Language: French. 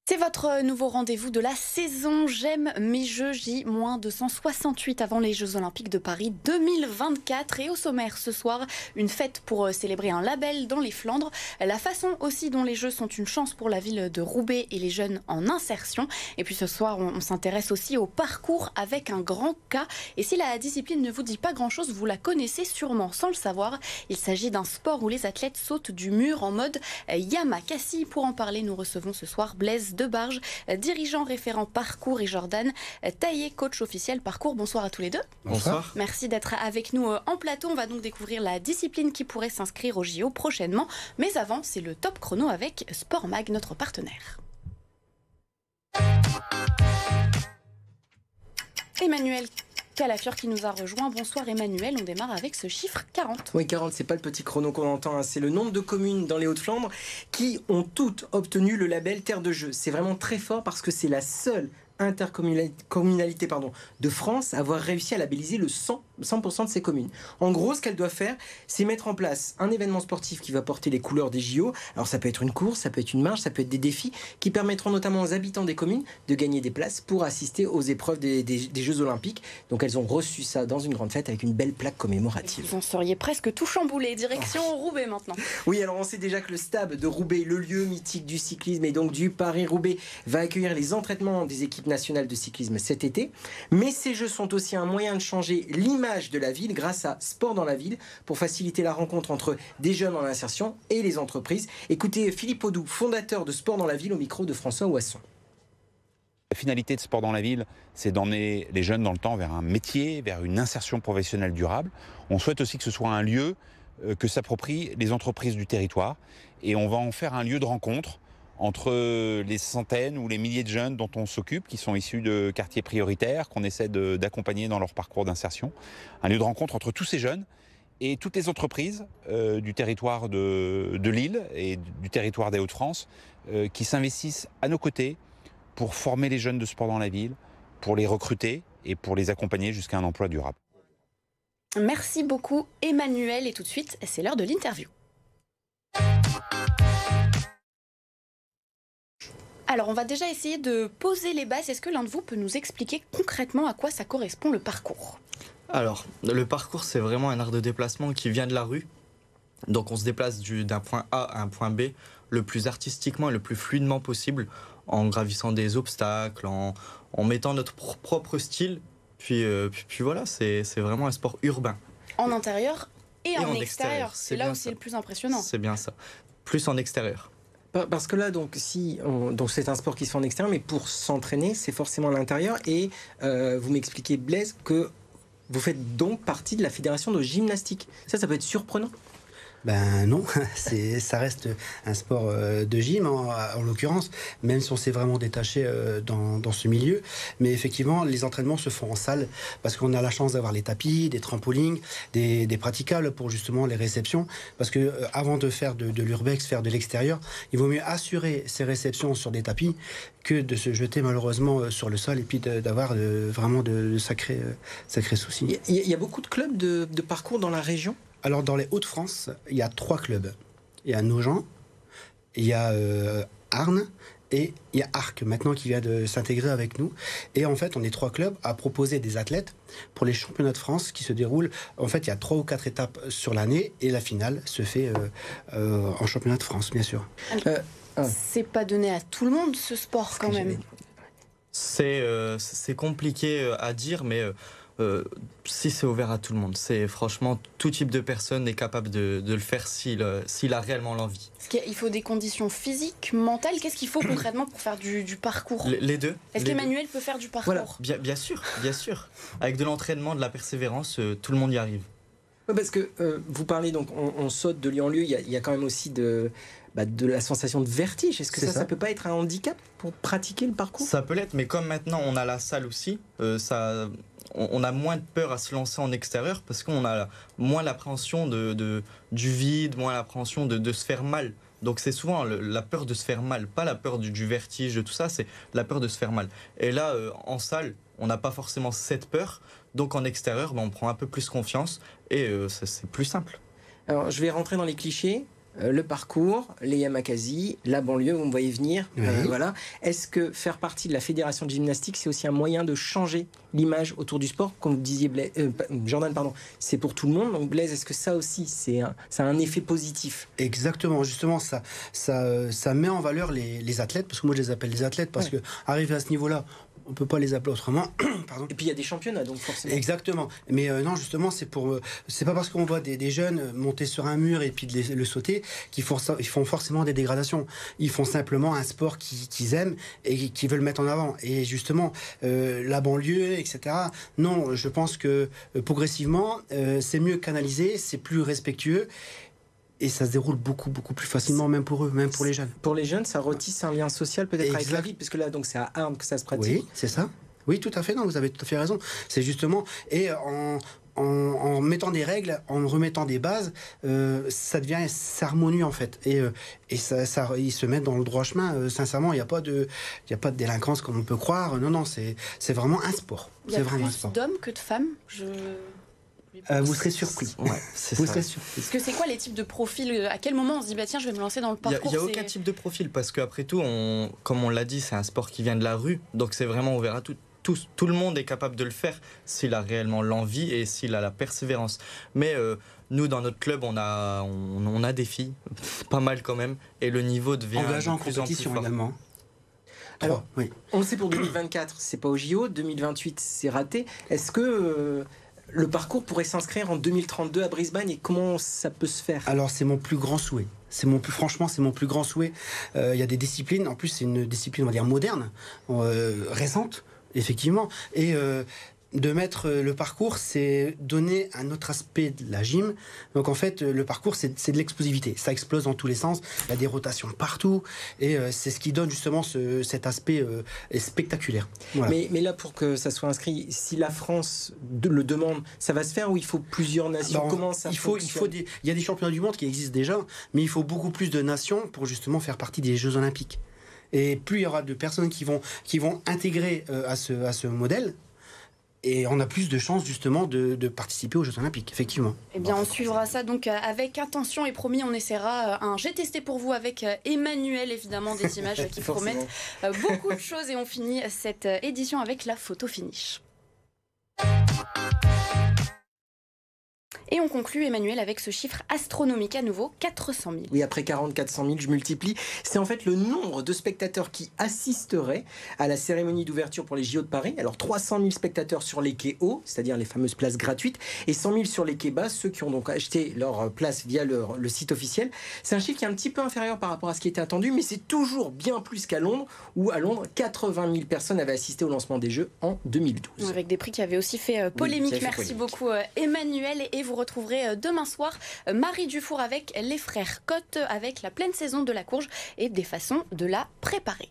C'est votre nouveau rendez-vous de la saison J'aime mes jeux J-268 avant les Jeux Olympiques de Paris 2024. Et au sommaire ce soir, une fête pour célébrer un label dans les Flandres. La façon aussi dont les Jeux sont une chance pour la ville de Roubaix et les jeunes en insertion. Et puis ce soir, on s'intéresse aussi au parcours avec un grand K. Et si la discipline ne vous dit pas grand-chose, vous la connaissez sûrement sans le savoir. Il s'agit d'un sport où les athlètes sautent du mur en mode Yamakasi. Pour en parler, nous recevons ce soir Blaise Debarge, dirigeant référent parcours, et Jordan Taillé, coach officiel parcours. Bonsoir à tous les deux. Bonsoir. Merci d'être avec nous en plateau. On va donc découvrir la discipline qui pourrait s'inscrire au JO prochainement. Mais avant, c'est le top chrono avec Sport Mag, notre partenaire. Emmanuel Calafiore qui nous a rejoint. Bonsoir Emmanuel, on démarre avec ce chiffre 40. Oui, 40, c'est pas le petit chrono qu'on entend, hein. C'est le nombre de communes dans les Hauts-de-Flandre qui ont toutes obtenu le label Terre de Jeux. C'est vraiment très fort parce que c'est la seule intercommunalité de France à avoir réussi à labelliser le 100% de ses communes. En gros, ce qu'elle doit faire, c'est mettre en place un événement sportif qui va porter les couleurs des JO. Alors ça peut être une course, ça peut être une marche, ça peut être des défis qui permettront notamment aux habitants des communes de gagner des places pour assister aux épreuves des Jeux Olympiques. Donc elles ont reçu ça dans une grande fête avec une belle plaque commémorative. Vous en seriez presque tout chamboulé. Direction Roubaix maintenant. Oui, alors on sait déjà que le stade de Roubaix, le lieu mythique du cyclisme et donc du Paris-Roubaix, va accueillir les entraînements des équipes nationales de cyclisme cet été. Mais ces Jeux sont aussi un moyen de changer l'image de la ville grâce à Sport dans la ville pour faciliter la rencontre entre des jeunes en insertion et les entreprises. Écoutez Philippe Audou, fondateur de Sport dans la ville, au micro de François Ouasson. La finalité de Sport dans la ville, c'est d'emmener les jeunes dans le temps vers un métier, vers une insertion professionnelle durable. On souhaite aussi que ce soit un lieu que s'approprient les entreprises du territoire et on va en faire un lieu de rencontre entre les centaines ou les milliers de jeunes dont on s'occupe, qui sont issus de quartiers prioritaires, qu'on essaie d'accompagner dans leur parcours d'insertion. Un lieu de rencontre entre tous ces jeunes et toutes les entreprises du territoire de Lille et du territoire des Hauts-de-France qui s'investissent à nos côtés pour former les jeunes de Sport dans la ville, pour les recruter et pour les accompagner jusqu'à un emploi durable. Merci beaucoup Emmanuel, et tout de suite, c'est l'heure de l'interview. Alors, on va déjà essayer de poser les bases. Est-ce que l'un de vous peut nous expliquer concrètement à quoi ça correspond le parcours ? Alors, le parcours, c'est vraiment un art de déplacement qui vient de la rue. Donc, on se déplace d'un point A à un point B le plus artistiquement et le plus fluidement possible, en gravissant des obstacles, en mettant notre propre style. Puis voilà, c'est vraiment un sport urbain. En intérieur et en extérieur. C'est là où c'est le plus impressionnant. C'est bien ça. Plus en extérieur. Parce que là, donc c'est un sport qui se fait en extérieur, mais pour s'entraîner, c'est forcément à l'intérieur. Et vous m'expliquez, Blaise, que vous faites donc partie de la fédération de gymnastique. Ça peut être surprenant. Ben non, ça reste un sport de gym en l'occurrence, même si on s'est vraiment détaché dans ce milieu. Mais effectivement, les entraînements se font en salle parce qu'on a la chance d'avoir les tapis, des trampolines, des praticables pour justement les réceptions. Parce que avant de faire de l'urbex, faire de l'extérieur, il vaut mieux assurer ces réceptions sur des tapis que de se jeter malheureusement sur le sol et puis d'avoir vraiment de sacrés soucis. Il y a beaucoup de clubs de parcours dans la région ? Alors, dans les Hauts-de-France, il y a 3 clubs. Il y a Nogent, il y a Arnes et il y a Arques, maintenant, qui vient de s'intégrer avec nous. Et en fait, on est 3 clubs à proposer des athlètes pour les championnats de France qui se déroulent. En fait, il y a 3 ou 4 étapes sur l'année et la finale se fait en championnat de France, bien sûr. C'est pas donné à tout le monde, ce sport, quand même. C'est compliqué à dire, mais... si c'est ouvert à tout le monde, c'est franchement tout type de personne est capable de le faire s'il a réellement l'envie. Il faut des conditions physiques, mentales. Qu'est-ce qu'il faut concrètement pour faire du parcours ? Les deux. Est-ce qu'Emmanuel peut faire du parcours ? Voilà. Bien sûr. Avec de l'entraînement, de la persévérance, tout le monde y arrive. Ouais, parce que vous parlez, donc on saute de lieu en lieu, il y a quand même aussi de la sensation de vertige. Est-ce que ça peut pas être un handicap pour pratiquer le parcours ? Ça peut l'être, mais comme maintenant on a la salle aussi, on a moins de peur à se lancer en extérieur parce qu'on a moins l'appréhension du vide, moins l'appréhension de se faire mal. Donc c'est souvent la peur de se faire mal, pas la peur du vertige, de tout ça, c'est la peur de se faire mal. Et là, en salle, on n'a pas forcément cette peur, donc en extérieur, on prend un peu plus confiance et c'est plus simple. Alors je vais rentrer dans les clichés. le parcours, les Yamakasi, la banlieue, vous me voyez venir. Oui. Voilà. Est-ce que faire partie de la fédération de gymnastique, c'est aussi un moyen de changer l'image autour du sport? Comme vous disiez, Jordan, pardon, c'est pour tout le monde. Donc Blaise, est-ce que ça aussi, ça a un effet positif? Exactement, justement, ça met en valeur les athlètes, parce que moi je les appelle les athlètes, parce que arriver à ce niveau-là, on peut pas les appeler autrement. Pardon. Et puis il y a des championnats, donc forcément. Exactement. Mais non, justement, c'est pas parce qu'on voit des jeunes monter sur un mur et puis de le sauter qu'ils font forcément des dégradations. Ils font simplement un sport qu'ils aiment et qu'ils veulent mettre en avant. Et justement, la banlieue, etc. Non, je pense que progressivement, c'est mieux canalisé, c'est plus respectueux. Et ça se déroule beaucoup plus facilement, même pour eux, même pour les jeunes. Pour les jeunes, ça retisse un lien social peut-être avec la ville, parce que là, donc c'est à Armes que ça se pratique. Oui, c'est ça. Oui, tout à fait. Non, vous avez tout à fait raison. C'est justement et en mettant des règles, en remettant des bases, ça devient harmonieux en fait. Et ils se mettent dans le droit chemin. Sincèrement, il n'y a pas de délinquance comme on peut croire. Non, c'est vraiment un sport. Il y a plus d'hommes que de femmes. Vous serez surpris. Ouais, vous serez surpris. Parce que c'est quoi les types de profils? À quel moment on se dit tiens, je vais me lancer dans le parcours? Il n'y a aucun type de profil parce qu'après tout, comme on l'a dit, c'est un sport qui vient de la rue, donc c'est vraiment ouvert à tout. Tout le monde est capable de le faire s'il a réellement l'envie et s'il a la persévérance. Mais nous, dans notre club, on a des filles, pas mal quand même, et le niveau devient engageant en de plus compétition en plus fort. également. Alors, oui. On le sait pour 2024, c'est pas au JO, 2028, c'est raté. Est-ce que le parcours pourrait s'inscrire en 2032 à Brisbane et comment ça peut se faire? Alors c'est mon plus grand souhait. Franchement, c'est mon plus grand souhait. Il y a des disciplines, en plus c'est une discipline, on va dire, moderne, récente, effectivement. Et de mettre le parcours, c'est donner un autre aspect de la gym. Donc en fait, le parcours, c'est de l'explosivité. Ça explose dans tous les sens. Il y a des rotations partout. Et c'est ce qui donne justement cet aspect spectaculaire. Voilà. Mais là, pour que ça soit inscrit, si la France le demande, ça va se faire ou il faut plusieurs nations? Comment ça fonctionne? Il y a des championnats du monde qui existent déjà, mais il faut beaucoup plus de nations pour justement faire partie des Jeux Olympiques. Et plus il y aura de personnes qui vont intégrer à ce modèle, et on a plus de chances justement de participer aux Jeux Olympiques, effectivement. Eh bien, on suivra ça donc avec attention et promis, on essaiera un J'ai testé pour vous avec Emmanuel, évidemment, des images qui promettent beaucoup de choses. Et on finit cette édition avec la photo finish. Et on conclut, Emmanuel, avec ce chiffre astronomique à nouveau, 400 000. Oui, après 400 000, je multiplie. C'est en fait le nombre de spectateurs qui assisteraient à la cérémonie d'ouverture pour les JO de Paris. Alors 300 000 spectateurs sur les quais hauts, c'est-à-dire les fameuses places gratuites, et 100 000 sur les quais bas, ceux qui ont donc acheté leur place via le site officiel. C'est un chiffre qui est un petit peu inférieur par rapport à ce qui était attendu, mais c'est toujours bien plus qu'à Londres, où à Londres, 80 000 personnes avaient assisté au lancement des Jeux en 2012. Avec des prix qui avaient aussi fait polémique. Oui, merci beaucoup Emmanuel. Et vous retrouverez demain soir Marie Dufour avec les frères Cotte, avec la pleine saison de la courge et des façons de la préparer.